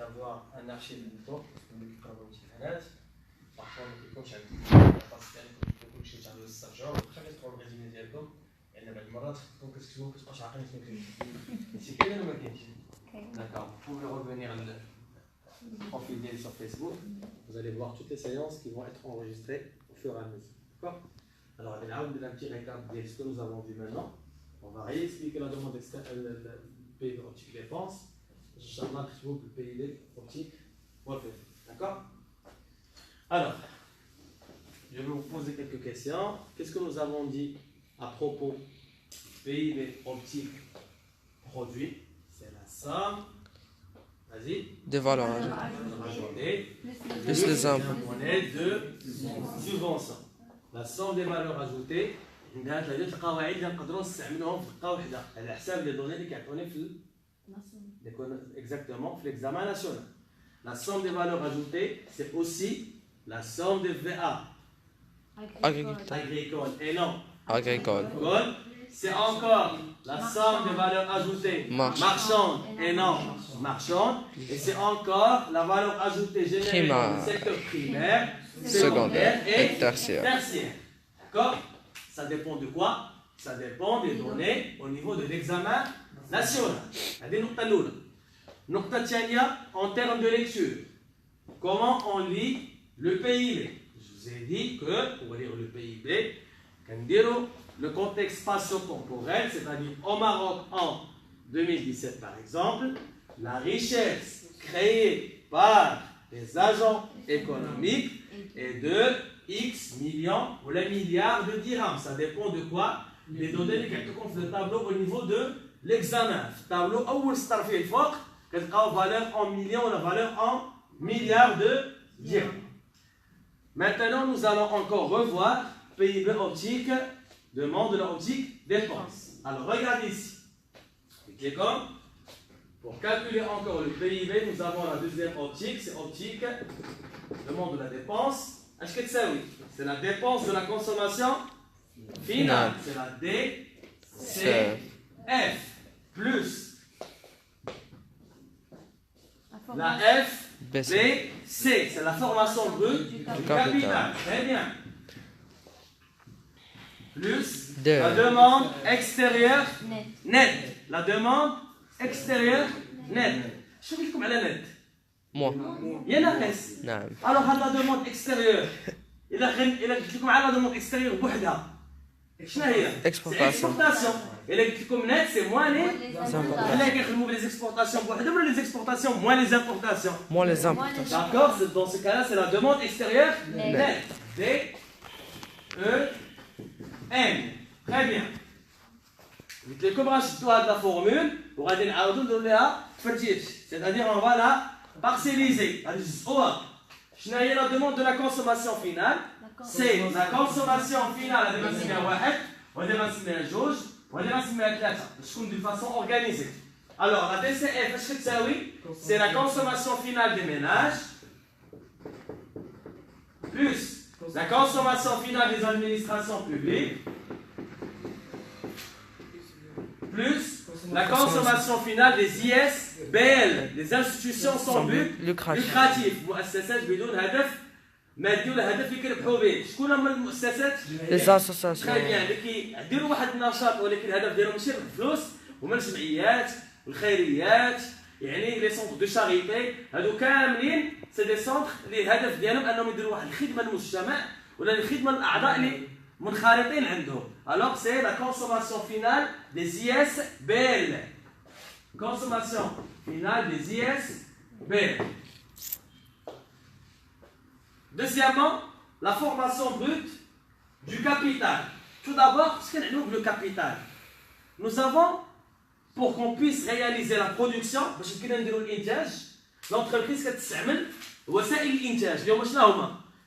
d'avoir un archive de temps, parce que nous travaillons sur Internet. Parfois, nous avons un capacité de télécharger le stagiaire, ou très bien, le résumé ديالكم. يعني بعض المرات تكون كتكتبوا كتبقاش عاقلين شنو كاين. شي كاين ولا ما كاينش؟ D'accord. Vous pouvez revenir le profil d'elle sur Facebook. Vous allez voir toutes les séances qui vont être enregistrées au fur et à mesure. D'accord? Alors, on va faire un petit récap de ce que nous avons vu maintenant. On va réexpliquer la demande le PIB optique dépense. Inch'Allah, le PIB optique. D'accord? Alors, je vais vous poser quelques questions. Qu'est-ce que nous avons dit à propos PIB optique produit? C'est la somme. Vas-y. Des valeurs ajoutées. Plus les impôts. Monnaie de subvention. La somme des valeurs ajoutées. عندها ثلاثه القواعد اللي نقدروا نستعملوهم في دقه واحده على حساب لي دوني اللي كيعطوني في exactement في l'examen national. La somme des valeurs ajoutées, c'est aussi la somme des VA agricole et non agricole. C'est encore la somme des valeurs ajoutées marchandes et non marchandes. Et c'est encore la valeur ajoutée générée dans le secteur primaire, secondaire et tertiaire. D'accord? Ça dépend de quoi? Ça dépend des données au niveau de l'examen national. En termes de lecture, comment on lit le PIB? Je vous ai dit que pour lire le PIB, le contexte spatio-temporel, c'est-à-dire au Maroc en 2017 par exemple, la richesse créée par les agents économiques est de X millions ou les milliards de dirhams. Ça dépend de quoi? Les données qui sont dans le tableau au niveau de l'examen. Le tableau, où est la valeur en millions ou la valeur en milliards de dirhams. Maintenant, nous allons encore revoir PIB optique, demande de l'optique dépense. Alors, regardez ici. Pour calculer encore le PIB, nous avons la deuxième optique, c'est optique, demande de la dépense. C'est la dépense de la consommation finale. C'est la DCF plus la FBC. C'est la formation brute du capital. Très bien. Plus la demande extérieure nette. La demande extérieure nette. Je vais vous dire la nette. Moi. Alors, la demande extérieure. Il a dit que la demande extérieure est exportation. Et les net, c'est moins les exportations. Les exportations, moins les importations. Moins les importations. D'accord? Dans ce cas-là, c'est la demande extérieure nette. D-E-N. Très bien. Les commandes de la formule, pour aller à c'est-à-dire on va la parcelliser. La demande de la consommation finale, c'est la consommation finale à de façon organisée. Alors, la DCF, c'est la consommation finale des ménages plus la consommation finale des administrations publiques plus la consommation finale des ISBL, des institutions sans but lucratif. Les associations. Très bien. يديروا واحد النشاط ولكن الهدف ديالهم ماشي الفلوس هما الجمعيات والخيريات يعني لي سونتر دو شاريتي هادو كاملين سي دي سونتر اللي الهدف ديالهم انهم يديروا واحد الخدمه للمجتمع ولا الخدمه للاعضاء اللي منخرطين عندهم. Alors c'est la consommation finale des ISBL. Consommation finale des ISBL. Deuxièmement, la formation brute du capital. Tout d'abord, ce qu'est le capital. Nous avons, pour qu'on puisse réaliser la production, l'entreprise qui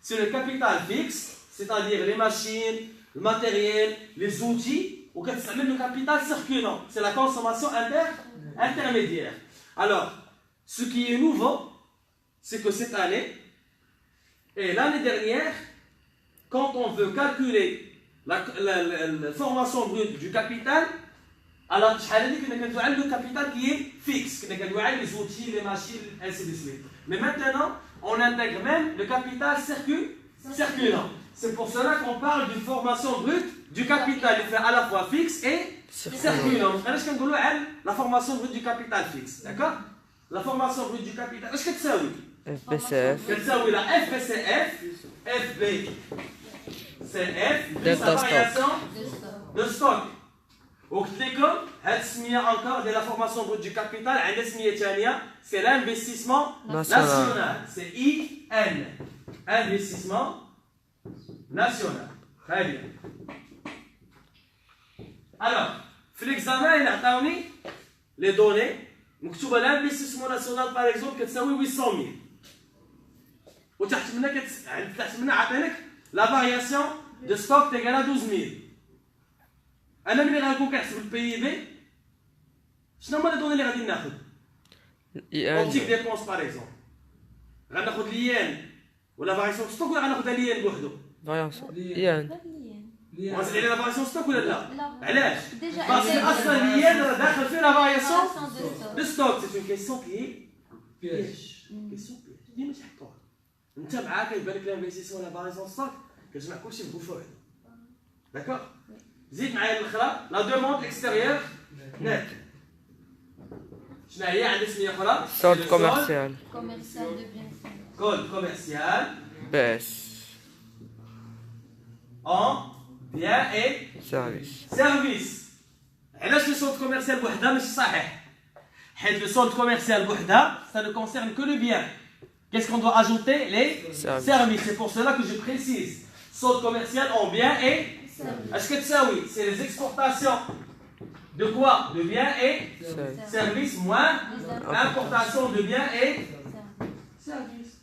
c'est le capital fixe, c'est-à-dire les machines, le matériel, les outils, ou le capital circulant. C'est la consommation intermédiaire. Alors, ce qui est nouveau, c'est que cette année, et l'année dernière, quand on veut calculer la formation brute du capital, Alors, شحال هذيك كنا كندويو على le capital qui est fixe, كنا كندويو على les outils, les machines, ainsi de suite. Mais maintenant, on intègre même le capital circulant. C'est pour cela qu'on parle d'une formation brute du capital. Il fait à la fois fixe et circulant. علاش كنقولوا على la formation brute du capital fixe, d'accord? La formation brute du capital, اش كتساوي؟ FBCF. كتساوي la FBCF, FBCF, plus la Delta stock. variation de stock. وقلت لكم هاد السميه encore ديال la formation brute du capital عندها سميه ثانيه، c'est l'investissement national. C'est IN. Investissement national. Très bien. Alors, في l'examen il عطاوني les données مكتوبه l'investissement national par exemple كتساوي 800,000 وتحت منها تحت منها عطينك la variation de stock تيقال 12,000. انا ملي غنكون كنحسب البي بي شنو هما لي دوني اللي غادي ناخذ؟ اوبتيك ديبونس باغ اكزومبل غناخذ ليان ولا فاريسيون ستوك ولا غناخذها ليان بوحدو؟ Variation. Yen. غنزيد عليها لا فاريسيون ستوك ولا لا؟ لا. علاش؟ Déjà, باسكو elle est اصلا ليان راه داخل فيه لا فارياسيون de دو ستوك. سي اون كيسيون كي بياج. كيسيون بياج ديما تحطوها. انت معاك كيبان لك لانفستيسيون لا فاريسيون ستوك كتجمع كلشي في بوفه وحده. داكوغ؟ زيد معايا الاخرى لا دوموند اكستيريور نت. شنو هي عندها سميه اخرى؟ Solde commercial. commercial de biens. كود كوميرسيال Baisse. en bien et Service. سيرفيس. علاش لو سولد كوميرسيال بوحدها ماشي صحيح؟ حيت لو سولد كوميرسيال بوحدها ça ne concerne que le bien. Qu'est-ce qu'on doit ajouter? Les services. C'est pour cela que je précise. Solde commercial en bien et est-ce que تساوي c'est les exportations de quoi? De biens et services moins l'importation de biens et services.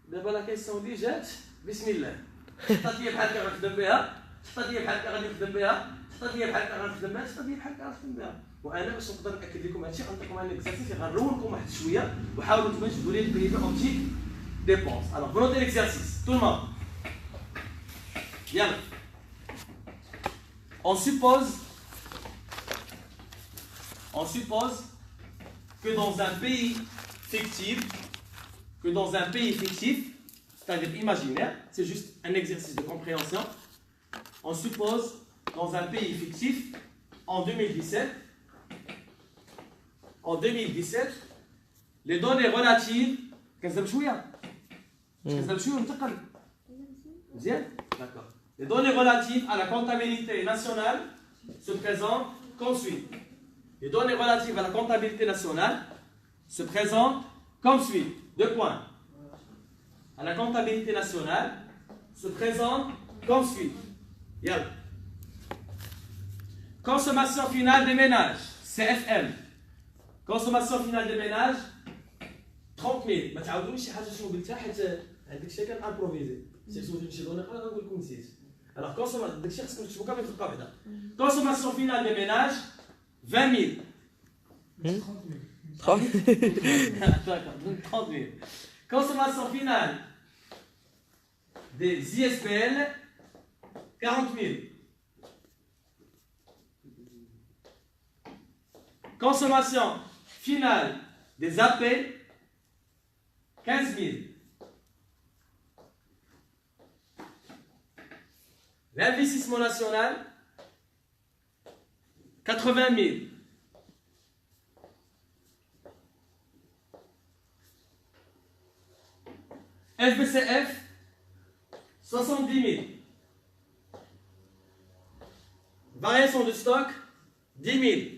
دابا لا كيسيون دي جات بسم الله. حطات لي بحال هكا غنخدم بها، حطات لي بحال هكا غادي نخدم بها، حطات لي بحال هكا غنخدم بها، حطات لي بحال هكا غنخدم بها. وانا باش نقدر ناكد لكم هادشي غنعطيكم ان اكزرسيس غنرونكم واحد شويه وحاولوا نتوما تجبدوا لي البي بي اوبتيك ديبونس. Alors vous notez l'exercice, tout le monde. Bien. On suppose que dans un pays fictif, c'est-à-dire imaginaire, c'est juste un exercice de compréhension. On suppose dans un pays fictif, en 2017, les données relatives, D'accord. Les données relatives à la comptabilité nationale se présentent comme suit. Les données relatives à la comptabilité nationale se présentent comme suit. Deux points. À la comptabilité nationale se présentent comme suit. Yalla. Consommation finale des ménages, CFM. Consommation finale des ménages, 30 000. ما تعاودونيش شي حاجه شنو قلتها حيت هذاك الشيء كان امبروفيزي. سيرتو شي دوني اخرى غنقول لكم نسيت. Alors داك الشيء خصكم تكتبوا كامل في دقه واحده. Consommation finale des ménages, 20 000. 30 D'accord, donc 30 000. Consommation finale des ISBL, 40 000. Consommation finale des AP, 15 000. L'investissement national, 80 000. FBCF, 70 000. Variation de stock, 10 000.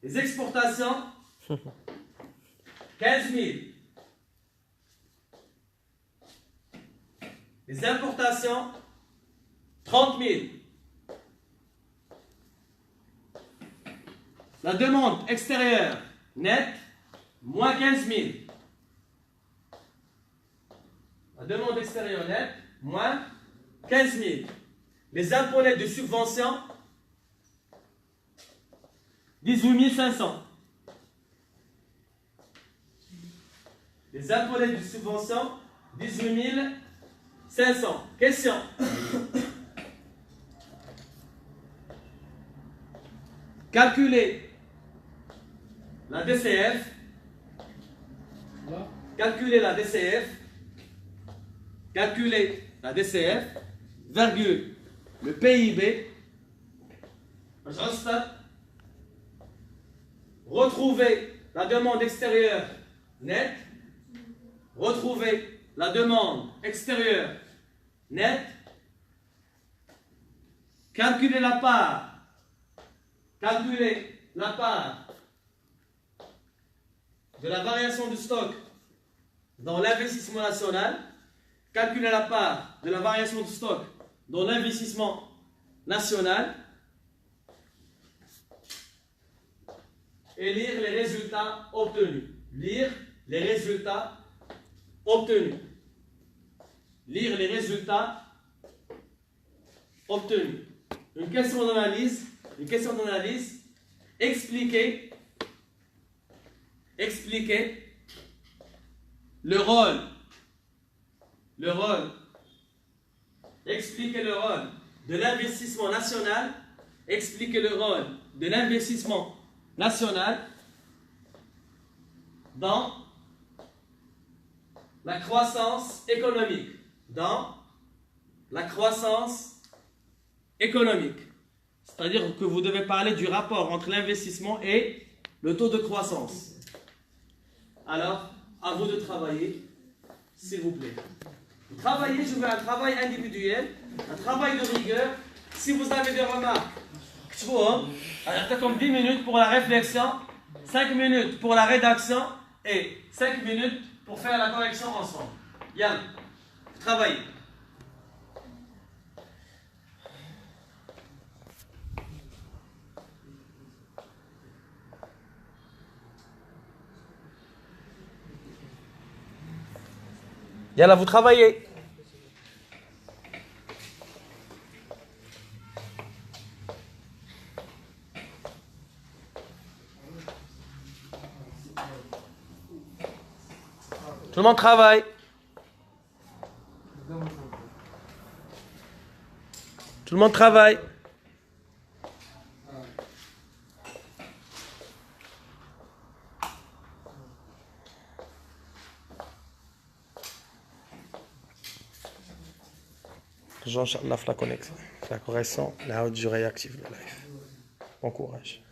Les exportations, 15 000. Les importations, 30 000. La demande extérieure nette, moins 15 000. La demande extérieure nette, moins 15 000. Les impôts nets de subvention, 18 500. Les impôts nets de subvention, 18 500. Question. Calculer la DCF. Calculer la DCF. Calculer la DCF, virgule, le PIB. Retrouver la demande extérieure nette. Retrouver la demande extérieure nette. Calculer la part. Calculer la part de la variation du stock dans l'investissement national. Calculer la part de la variation du stock dans l'investissement national. Et lire les résultats obtenus. Lire les résultats obtenus. Lire les résultats obtenus. Une question d'analyse. Une question d'analyse. Expliquer le rôle. Expliquer le rôle de l'investissement national. Expliquer le rôle de l'investissement national dans la croissance économique. Dans la croissance économique. C'est-à-dire que vous devez parler du rapport entre l'investissement et le taux de croissance. Alors, à vous de travailler, s'il vous plaît. Travaillez, je veux un travail individuel, un travail de rigueur. Si vous avez des remarques, alors comme 10 minutes pour la réflexion, 5 minutes pour la rédaction et 5 minutes pour faire la correction ensemble. Yann, travaillez. Yalla, vous travaillez. Tout le monde travaille. Tout le monde travaille. Jean-Charles, la connexion, la correction, la haute durée active de live. Bon courage.